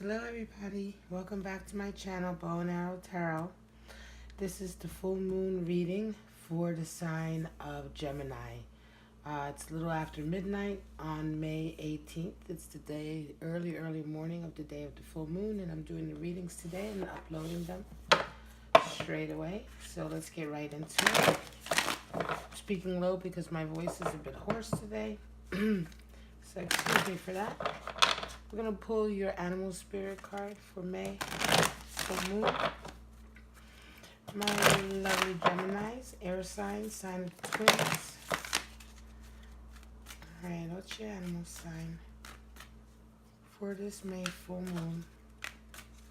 Hello everybody, welcome back to my channel, Bow and Arrow Tarot. This is the full moon reading for the sign of Gemini. It's a little after midnight on May 18th. It's the day, early morning of the day of the full moon, and I'm doing the readings today and uploading them straight away. So let's get right into it. I'm speaking low because my voice is a bit hoarse today, so excuse me for that. We're going to pull your animal spirit card for May full moon. My lovely Geminis, air signs, sign of twins. Alright, what's your animal sign for this May full moon,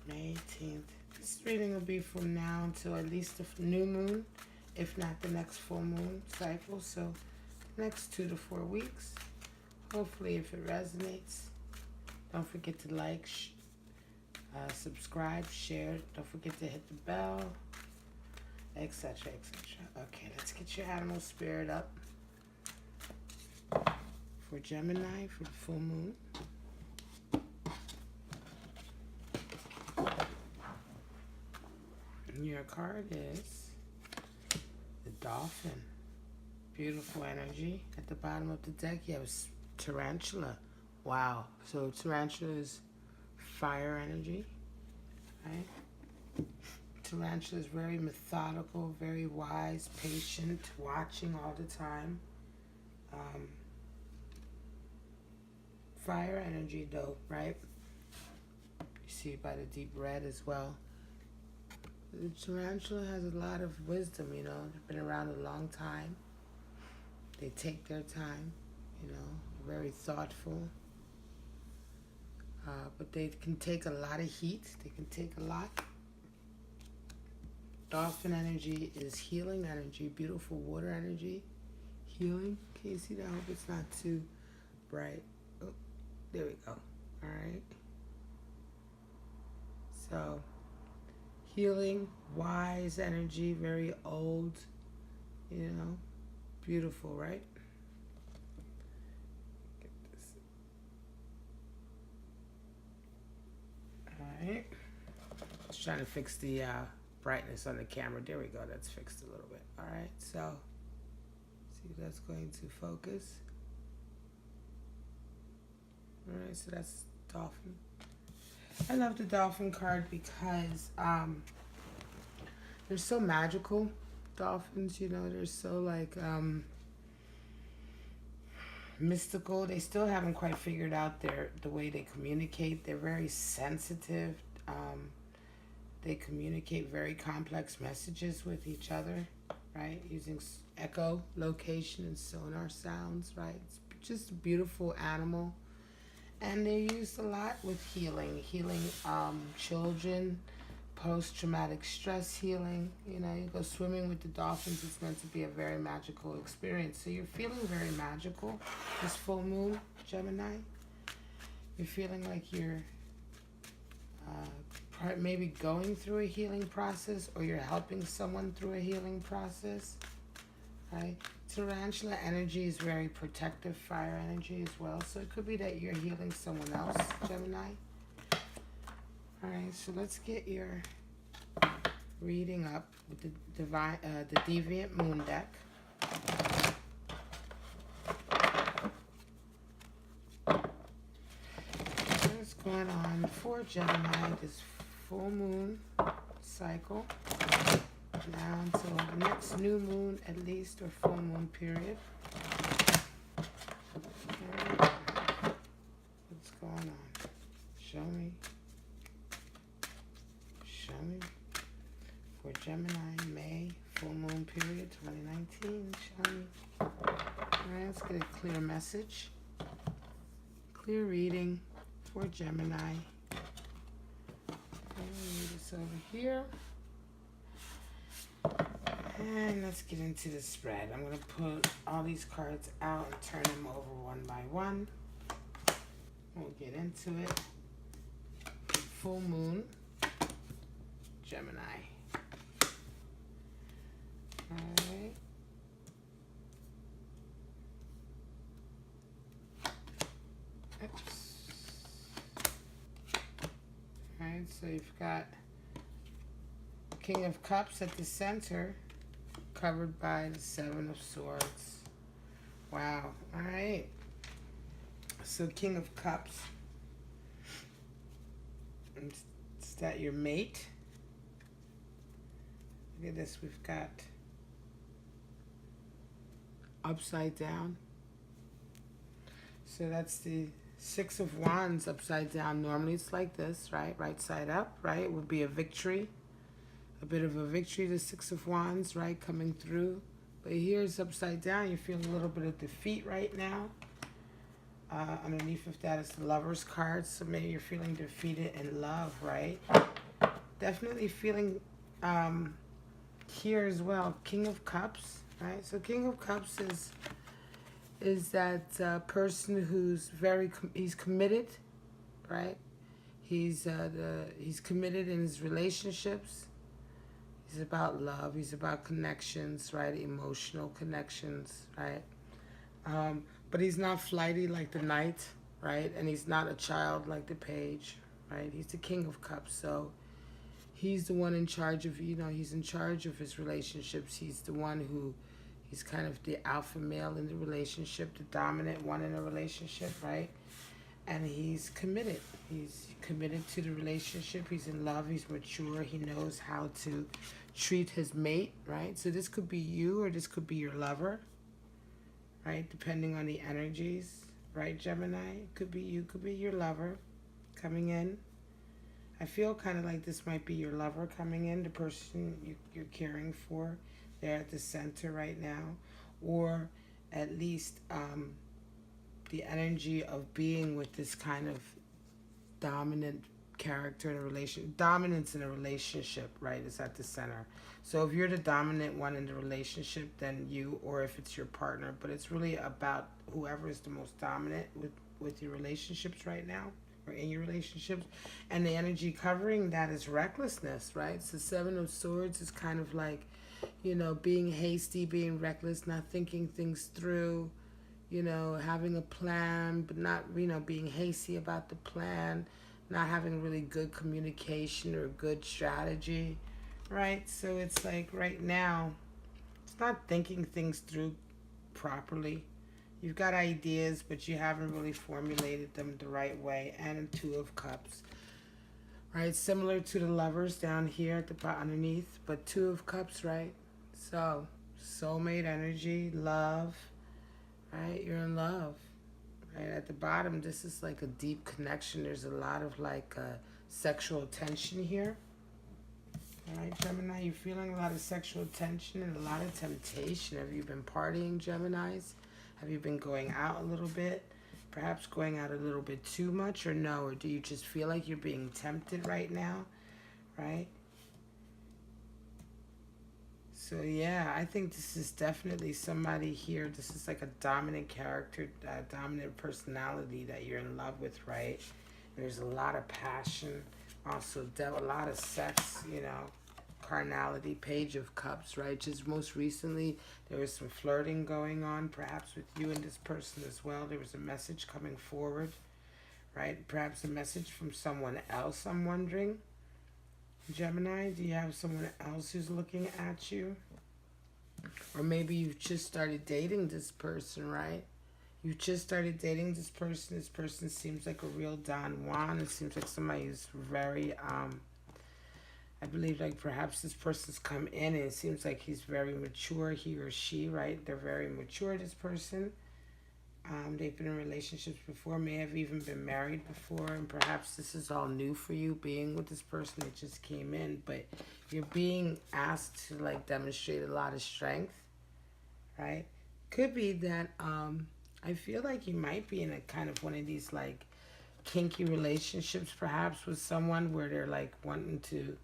May 18th? This reading will be from now until at least the new moon, if not the next full moon cycle. So the next 2 to 4 weeks. Hopefully, if it resonates, don't forget to like, subscribe, share. Don't forget to hit the bell, etc., etc. Okay, let's get your animal spirit up for Gemini for the full moon. And your card is the Dolphin. Beautiful energy. At the bottom of the deck, you have Tarantula. Wow. So Tarantula is fire energy, right? Tarantula is very methodical, very wise, patient, watching all the time. Fire energy though, right? You see by the deep red as well. The tarantula has a lot of wisdom, you know. They've been around a long time. They take their time, you know, very thoughtful. But they can take a lot of heat. They can take a lot. Dolphin energy is healing energy, beautiful water energy, healing. Can you see that? I hope it's not too bright. Oh, there we go. All right. So, healing, wise energy, very old, you know, beautiful, right? Alright, just trying to fix the brightness on the camera. There we go, that's fixed a little bit. Alright, so see if that's going to focus. Alright, so that's Dolphin. I love the Dolphin card because they're so magical. Dolphins, you know, they're so like mystical. They still haven't quite figured out the way they communicate. They're very sensitive. They communicate very complex messages with each other, right? Using echo, location, and sonar sounds, right? It's just a beautiful animal. And they're used a lot with healing children, post-traumatic stress healing. You know, you go swimming with the dolphins. It's meant to be a very magical experience. So you're feeling very magical this full moon, Gemini. You're feeling like you're maybe going through a healing process, or you're helping someone through a healing process, right? Tarantula energy is very protective, fire energy as well. So it could be that you're healing someone else, Gemini. All right, so let's get your reading up with the Deviant Moon Deck. What's going on for Gemini this full moon cycle? Now until the next new moon at least, or full moon period. Right. What's going on? Show me. Show me. For Gemini, May, full moon period, 2019. Show me. Alright, let's get a clear message. Clear reading for Gemini. Read this over here. And let's get into the spread. I'm going to put all these cards out and turn them over one by one. We'll get into it. Full moon, Gemini. Alright. Oops. Alright, so you've got King of Cups at the center, covered by the Seven of Swords. Wow. Alright. So King of Cups. Is that your mate? Look at this. We've got upside down. So that's the Six of Wands upside down. Normally it's like this, right? Right side up, right? It would be a victory. A bit of a victory, the Six of Wands, right? Coming through. But here it's upside down. You're feeling a little bit of defeat right now. Underneath of that is the Lover's card. So maybe you're feeling defeated in love, right? Definitely feeling here as well. King of Cups, right? So King of Cups is that person who's he's committed, right? He's committed in his relationships. He's about love. He's about connections, right? Emotional connections, right? But he's not flighty like the Knight, right? And he's not a child like the Page, right? He's the King of Cups, so he's the one in charge of, he's in charge of his relationships. He's the one who, he's kind of the alpha male in the relationship, the dominant one in a relationship, right? And he's committed. He's committed to the relationship. He's in love. He's mature. He knows how to treat his mate, right? So this could be you or this could be your lover, right? Depending on the energies, right, Gemini? It could be you, could be your lover coming in. I feel kind of like this might be your lover coming in, the person you're caring for. They're at the center right now. Or at least the energy of being with this kind of dominant character in a relation. Dominance in a relationship, right, is at the center. So if you're the dominant one in the relationship, then you, or if it's your partner. But it's really about whoever is the most dominant with your relationships right now, or in your relationships. And the energy covering that is recklessness, right? So Seven of Swords is kind of like, being hasty, being reckless, not thinking things through, having a plan, but not, being hasty about the plan, not having really good communication or good strategy, right? So it's like right now, it's not thinking things through properly. You've got ideas, but you haven't really formulated them the right way. And a Two of Cups, right? Similar to the Lovers down here at the bottom underneath, but Two of Cups, right? So soulmate energy, love, right? You're in love, right? At the bottom, this is like a deep connection. There's a lot of like sexual tension here. All right, Gemini, you're feeling a lot of sexual tension and a lot of temptation. Have you been partying, Geminis? Have you been going out a little bit? Perhaps going out a little bit too much, or no? Or do you just feel like you're being tempted right now, right? So yeah, I think this is definitely somebody here. This is like a dominant character, dominant personality that you're in love with, right? There's a lot of passion, also a lot of sex, carnality. Page of Cups, right? Just most recently, there was some flirting going on, perhaps with you and this person as well. There was a message coming forward, right? Perhaps a message from someone else, I'm wondering. Gemini, do you have someone else who's looking at you? Or maybe you've just started dating this person, right? You just started dating this person. This person seems like a real Don Juan. It seems like somebody who's very, I believe like perhaps this person's come in and it seems like he's very mature, he or she, right? They're very mature, this person. They've been in relationships before, may have even been married before, and perhaps this is all new for you, being with this person that just came in, but you're being asked to like demonstrate a lot of strength, right? Could be that I feel like you might be in a kind of one of these like kinky relationships, perhaps with someone where they're like wanting to,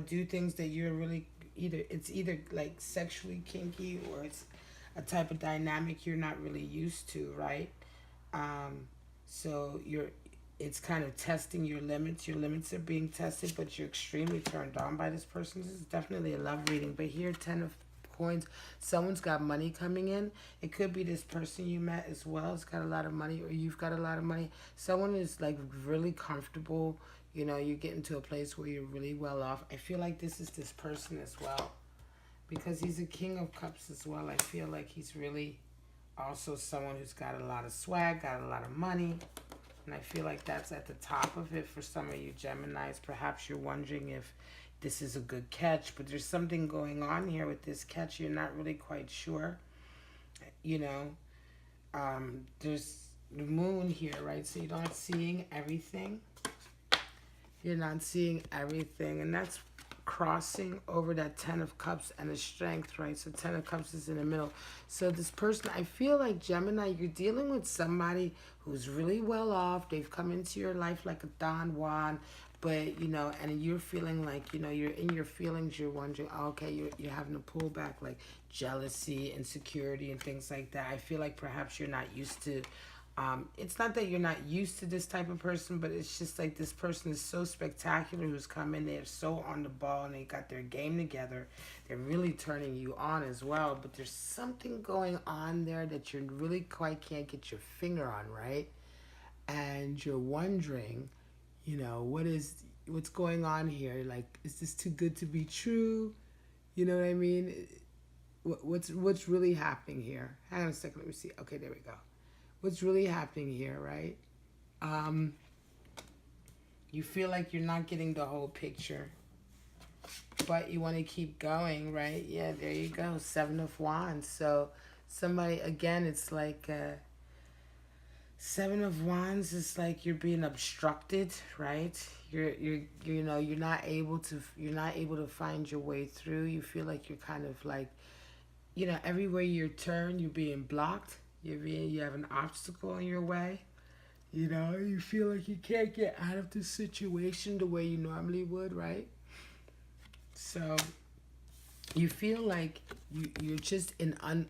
do things that you're really it's either like sexually kinky or it's a type of dynamic you're not really used to, right? So it's kind of testing your limits. Your limits are being tested, but you're extremely turned on by this person. This is definitely a love reading. But here, Ten of coins. Someone's got money coming in. It could be this person you met as well. It's got a lot of money, or you've got a lot of money. Someone is like really comfortable. You know, you get into a place where you're really well off. I feel like this is this person as well, because he's a King of Cups as well. I feel like he's really also someone who's got a lot of swag, got a lot of money. And I feel like that's at the top of it for some of you Geminis. Perhaps you're wondering if this is a good catch, but there's something going on here with this catch. You're not really quite sure. You know, there's the moon here, right? So you're not seeing everything. You're not seeing everything. And that's crossing over that 10 of Cups and the Strength, right? So 10 of Cups is in the middle. So this person, I feel like Gemini, you're dealing with somebody who's really well off. They've come into your life like a Don Juan, but, you know, and you're feeling like, you know, you're in your feelings. You're wondering, oh, okay, you're having a pullback, like jealousy, insecurity, and things like that. I feel like perhaps you're not used to it's not that you're not used to this type of person, but it's just like this person is so spectacular who's come in. They're so on the ball and they got their game together. They're really turning you on as well. But there's something going on there that you really quite can't get your finger on, right? And you're wondering, you know, what's going on here? Like, is this too good to be true? You know what I mean? What's really happening here? Hang on a second. Let me see. Okay, there we go. What's really happening here, right? You feel like you're not getting the whole picture, but you want to keep going, right? Yeah, there you go. 7 of Wands. So somebody, again, it's like 7 of Wands is like you're being obstructed, right? You know, you're not able to find your way through. You feel like you're kind of like, you know, everywhere you turn, you're being blocked. You have an obstacle in your way. You know, you feel like you can't get out of this situation the way you normally would, right? So you feel like you're just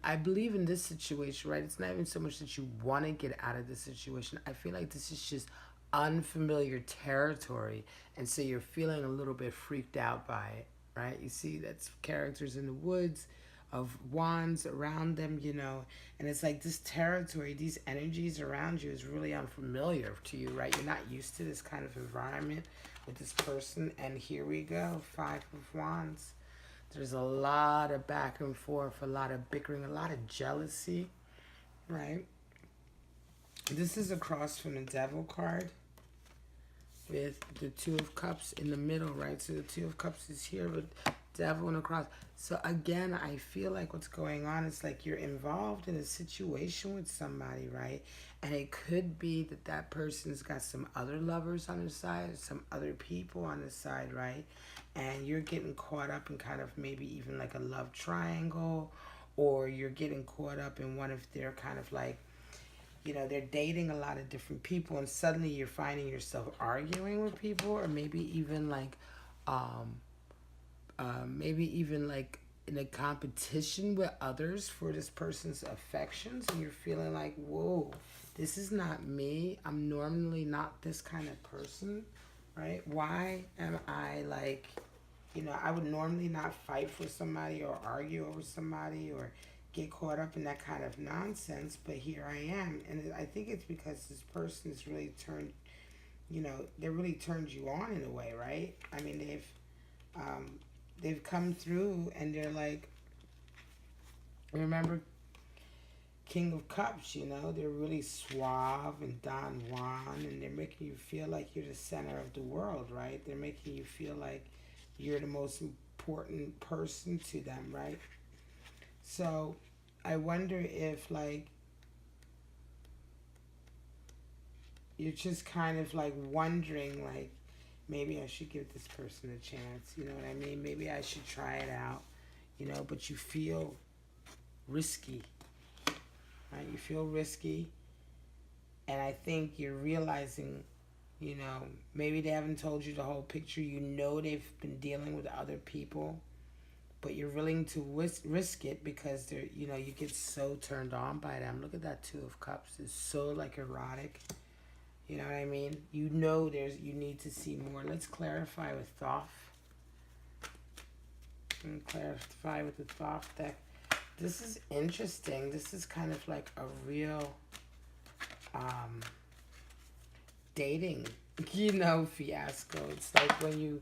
I believe in this situation, right? It's not even so much that you want to get out of this situation. I feel like this is just unfamiliar territory. And so you're feeling a little bit freaked out by it, right? You see, that's characters in the woods of wands around them, you know, and it's like this territory, these energies around you is really unfamiliar to you, right? You're not used to this kind of environment with this person. And here we go, 5 of Wands. There's a lot of back and forth, a lot of bickering, a lot of jealousy, right? This is across from the Devil card with the 2 of Cups in the middle, right? So the 2 of Cups is here with Devil and a cross. So again, I feel like what's going on is like you're involved in a situation with somebody, right? And it could be that that person's got some other lovers on the side, some other people on the side, right? And you're getting caught up in kind of maybe even like a love triangle, or you're getting caught up in one of their kind of like, you know, they're dating a lot of different people, and suddenly you're finding yourself arguing with people, or maybe even like in a competition with others for this person's affections, and you're feeling like, whoa, this is not me. I'm normally not this kind of person, right? Why am I like, you know, I would normally not fight for somebody or argue over somebody or get caught up in that kind of nonsense, but here I am. And I think it's because this person is really turned, you know, they really turned you on in a way, right? I mean, they've come through and they're like, remember King of Cups, you know, they're really suave and Don Juan, and they're making you feel like you're the center of the world, right? They're making you feel like you're the most important person to them, right? So I wonder if like you're just kind of like wondering like, maybe I should give this person a chance, you know what I mean? Maybe I should try it out, you know, but you feel risky, right? You feel risky, and I think you're realizing, you know, maybe they haven't told you the whole picture. You know they've been dealing with other people, but you're willing to risk it because they're, you know, you get so turned on by them. Look at that 2 of Cups. It's so like erotic. You know what I mean? You know you need to see more. Let's clarify with Thoth. And clarify with the Thoth Deck. This is interesting. This is kind of like a real dating, fiasco. It's like when you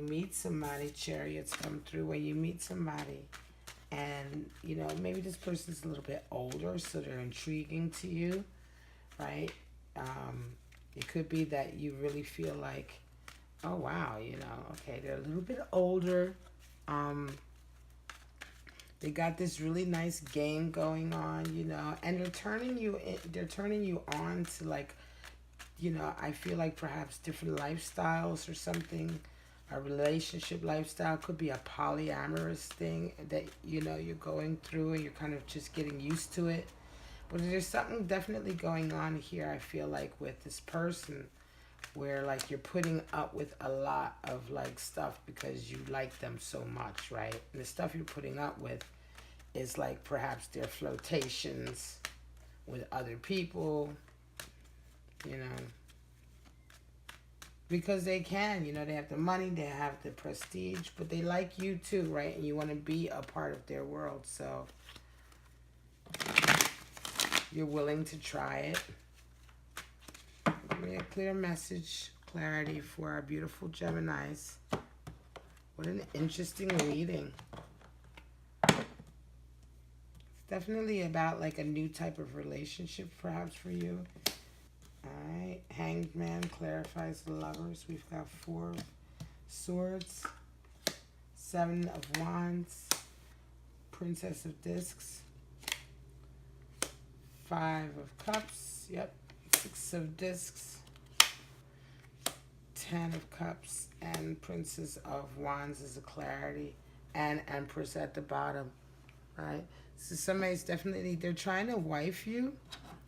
meet somebody, chariots come through. When you meet somebody, and maybe this person's a little bit older, so they're intriguing to you, right? It could be that you really feel like, oh wow, okay, they're a little bit older. They got this really nice game going on, and they're turning you on to, like, I feel like perhaps different lifestyles or something. A relationship lifestyle could be a polyamorous thing that you're going through, and you're kind of just getting used to it. But there's something definitely going on here, I feel like, with this person, where like you're putting up with a lot of like stuff because you like them so much, right? And the stuff you're putting up with is like perhaps their flirtations with other people, because they can, they have the money, they have the prestige, but they like you too, right? And you want to be a part of their world, so you're willing to try it. Give me a clear message, clarity for our beautiful Geminis. What an interesting reading. It's definitely about like a new type of relationship perhaps for you. Alright, Hanged Man clarifies the Lovers. We've got 4 of Swords, 7 of Wands, Princess of Discs, 5 of Cups, yep, 6 of Discs, 10 of Cups, and Princess of Wands is a clarity, and Empress at the bottom, right? So somebody's definitely, they're trying to wife you,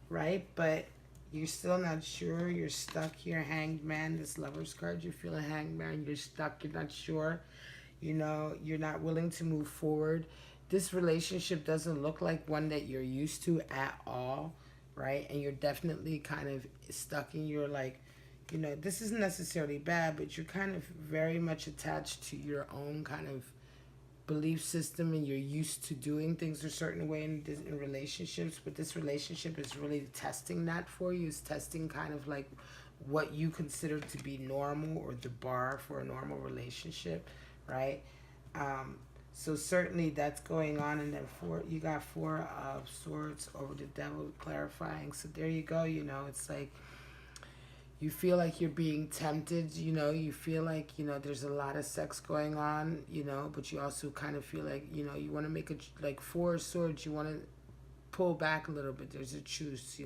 right? But you're still not sure. You're stuck here. Hanged Man, this Lover's card. You feel a hanged man. You're stuck. You're not sure. You're not willing to move forward. This relationship doesn't look like one that you're used to at all, right? And you're definitely kind of stuck in your, like, this isn't necessarily bad, but you're kind of very much attached to your own kind of belief system, and you're used to doing things a certain way in relationships, but this relationship is really testing that for you. It's testing kind of like what you consider to be normal, or the bar for a normal relationship, right? So certainly that's going on. And then you got 4 of Swords over the Devil clarifying. So there you go. It's like you feel like you're being tempted, you feel like, there's a lot of sex going on, but you also kind of feel like, you want to make like 4 of Swords, you want to pull back a little bit. There's a truce,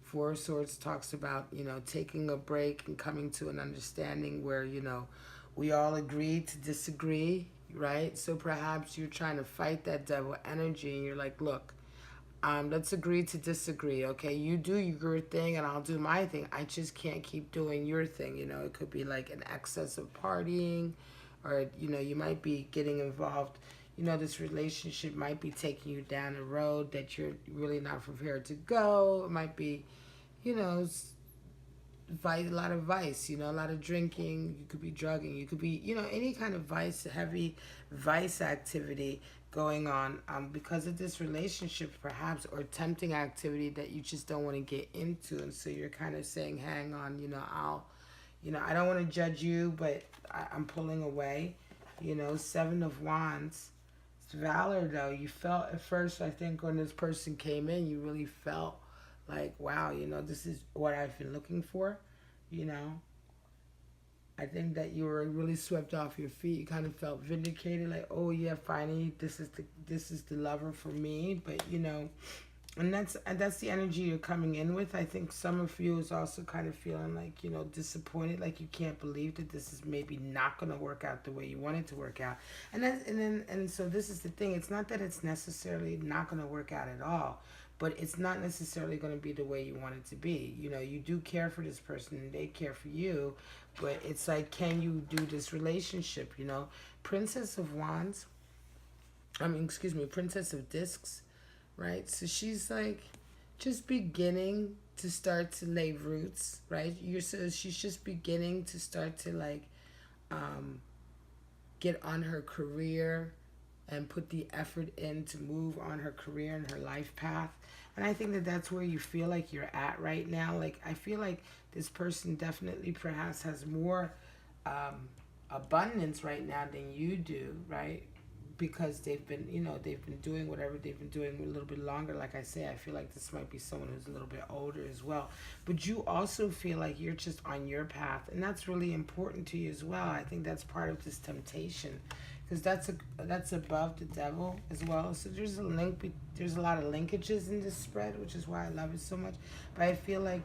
4 of Swords talks about, taking a break and coming to an understanding where, we all agree to disagree, right? So perhaps you're trying to fight that devil energy, and you're like, look, let's agree to disagree, okay? You do your thing and I'll do my thing. I just can't keep doing your thing, It could be like an excess of partying, or, you might be getting involved. This relationship might be taking you down a road that you're really not prepared to go. It might be, a lot of vice, a lot of drinking. You could be drugging. You could be, any kind of vice, heavy vice activity going on because of this relationship, perhaps, or tempting activity that you just don't want to get into. And so you're kind of saying, hang on, I don't want to judge you, but I'm pulling away. 7 of Wands. It's Valor, though. You felt at first, I think, when this person came in, you really felt like, wow, this is what I've been looking for, I think that you were really swept off your feet. You kind of felt vindicated, like, oh yeah, finally, this is the lover for me. But and that's the energy you're coming in with. I think some of you is also kind of feeling like, disappointed, like you can't believe that this is maybe not going to work out the way you want it to work out. And so this is the thing. It's not that it's necessarily not going to work out at all, but it's not necessarily going to be the way you want it to be. You do care for this person and they care for you, but it's like, can you do this relationship? Princess of Wands, Princess of Discs, right? So she's like just beginning to start to lay roots, right? So she's just beginning to start to like get on her career and put the effort in to move on her career and her life path. And I think that that's where you feel like you're at right now. Like, I feel like this person definitely perhaps has more abundance right now than you do, right? Because they've been, they've been doing whatever they've been doing a little bit longer. Like I say, I feel like this might be someone who's a little bit older as well. But you also feel like you're just on your path, and that's really important to you as well. I think that's part of this temptation, because that's above the devil as well. So there's a link. There's a lot of linkages in this spread, which is why I love it so much. But I feel like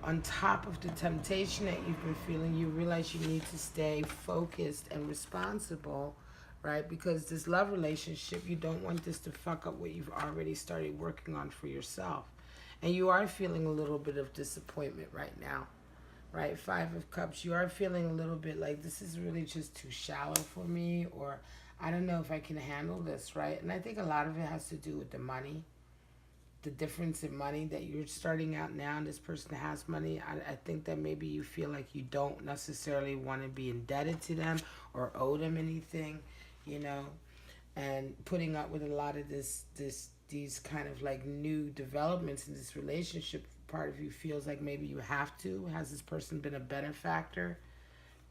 on top of the temptation that you've been feeling, you realize you need to stay focused and responsible, right? Because this love relationship, you don't want this to fuck up what you've already started working on for yourself. And you are feeling a little bit of disappointment right now, right? 5 of Cups, you are feeling a little bit like this is really just too shallow for me, or I don't know if I can handle this, right? And I think a lot of it has to do with the money, the difference in money that you're starting out now, and this person has money. I think that maybe you feel like you don't necessarily want to be indebted to them or owe them anything, and putting up with a lot of these kind of like new developments in this relationship. Part of you feels like maybe you have to. Has this person been a benefactor?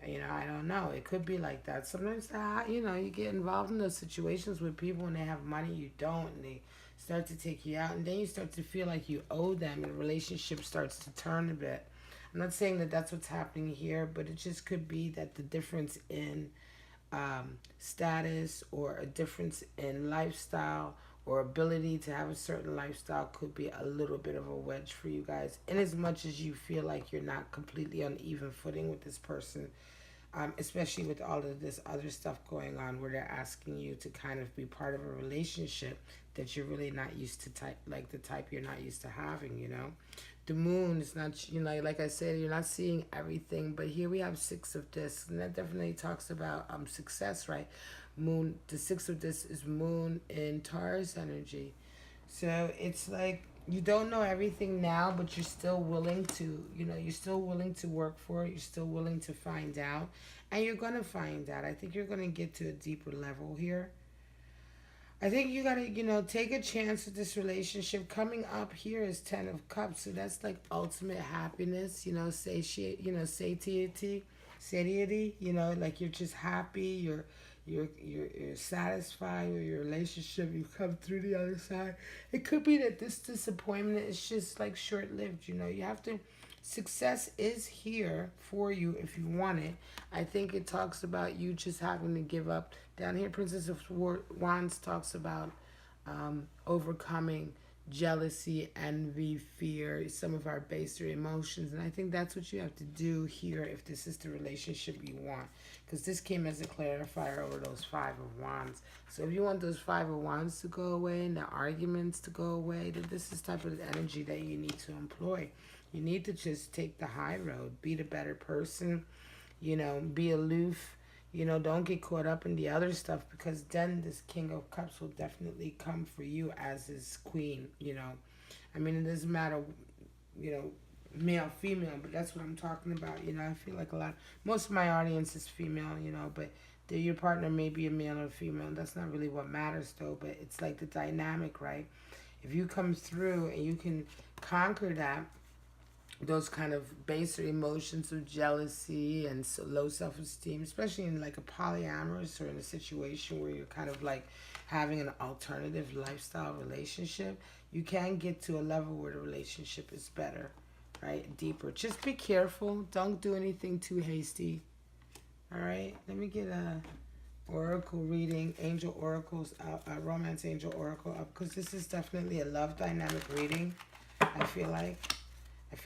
I don't know. It could be like that. Sometimes, you get involved in those situations with people and they have money, you don't, and they start to take you out, and then you start to feel like you owe them, and the relationship starts to turn a bit. I'm not saying that that's what's happening here, but it just could be that the difference in status, or a difference in lifestyle, or ability to have a certain lifestyle could be a little bit of a wedge for you guys, in as much as you feel like you're not completely on even footing with this person, especially with all of this other stuff going on where they're asking you to kind of be part of a relationship that you're really not used to, the type you're not used to having. The moon is not, like I said, you're not seeing everything, but here we have 6 of Discs, and that definitely talks about success, right? Moon, the 6 of Discs is moon in Taurus energy. So it's like you don't know everything now, but you're still willing to, you're still willing to work for it. You're still willing to find out, and you're going to find out. I think you're going to get to a deeper level here. I think you gotta, take a chance with this relationship. Coming up here is 10 of Cups, so that's like ultimate happiness, satiety, like you're just happy, you're satisfied with your relationship, you come through the other side. It could be that this disappointment is just like short-lived, you have to, success is here for you if you want it. I think it talks about you just having to give up. Down here, Princess of Wands talks about overcoming jealousy, envy, fear, some of our baser emotions. And I think that's what you have to do here if this is the relationship you want. Because this came as a clarifier over those 5 of Wands. So if you want those 5 of Wands to go away and the arguments to go away, then this is type of energy that you need to employ. You need to just take the high road. Be the better person. Be aloof. Don't get caught up in the other stuff, because then this King of Cups will definitely come for you as his queen, I mean, it doesn't matter, male, female, but that's what I'm talking about, I feel like most of my audience is female, but your partner may be a male or female. That's not really what matters, though, but it's like the dynamic, right? If you come through and you can conquer those kind of baser emotions of jealousy and low self-esteem, especially in like a polyamorous or in a situation where you're kind of like having an alternative lifestyle relationship, you can get to a level where the relationship is better, right? Deeper. Just be careful. Don't do anything too hasty. All right? Let me get a oracle reading, angel oracles, romance angel oracle up, because this is definitely a love dynamic reading, I feel like.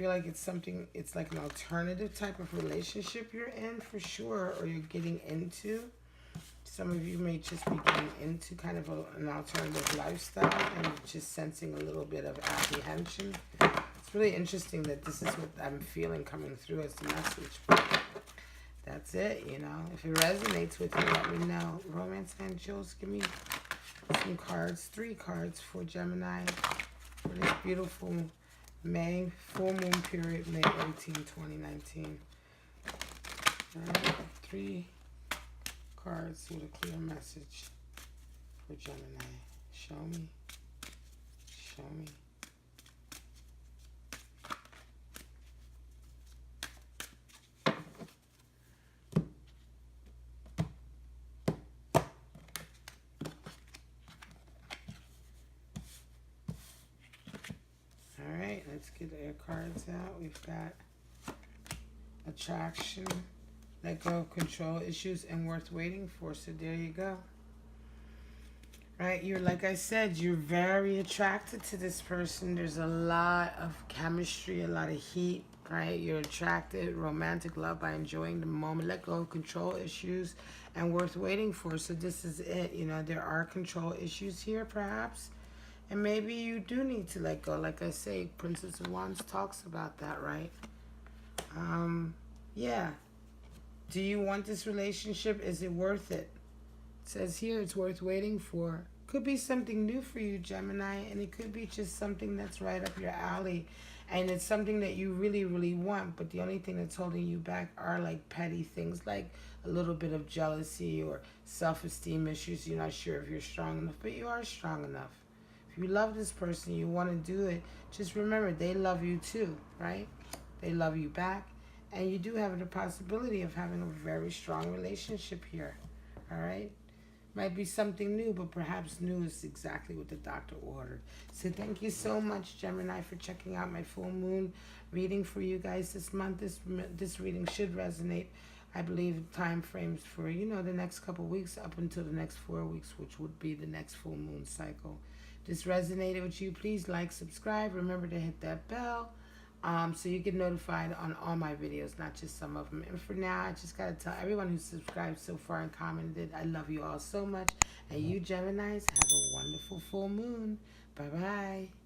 It's something, it's like an alternative type of relationship you're in for sure, or you're getting into. Some of you may just be getting into kind of an alternative lifestyle, and you're just sensing a little bit of apprehension. It's really interesting that this is what I'm feeling coming through as the message. But that's it, If it resonates with you, let me know. Romance angels, give me some cards, 3 cards for Gemini for this beautiful May, full moon period, May 18, 2019. All right, 3 cards with a clear message for Gemini. Show me. Show me. Alright, let's get our cards out. We've got attraction, let go of control issues, and worth waiting for. So there you go. Right, you're, like I said, you're very attracted to this person. There's a lot of chemistry, a lot of heat, right? You're attracted, romantic love by enjoying the moment, let go of control issues, and worth waiting for. So this is it. You know, there are control issues here, perhaps. And maybe you do need to let go. Like I say, Princess of Wands talks about that, right? Yeah. Do you want this relationship? Is it worth it? It says here it's worth waiting for. Could be something new for you, Gemini, and it could be just something that's right up your alley. And it's something that you really, really want, but the only thing that's holding you back are like petty things, like a little bit of jealousy or self-esteem issues. You're not sure if you're strong enough, but you are strong enough. If you love this person, you want to do it, just remember they love you too, right? They love you back. And you do have the possibility of having a very strong relationship here, all right? Might be something new, but perhaps new is exactly what the doctor ordered. So thank you so much, Gemini, for checking out my full moon reading for you guys this month. This reading should resonate. I believe time frames for, you know, the next couple weeks up until the next 4 weeks, which would be the next full moon cycle. If this resonated with you, please like, subscribe. Remember to hit that bell. So you get notified on all my videos, not just some of them. And for now, I just got to tell everyone who subscribed so far and commented, I love you all so much. And you Geminis, have a wonderful full moon. Bye-bye.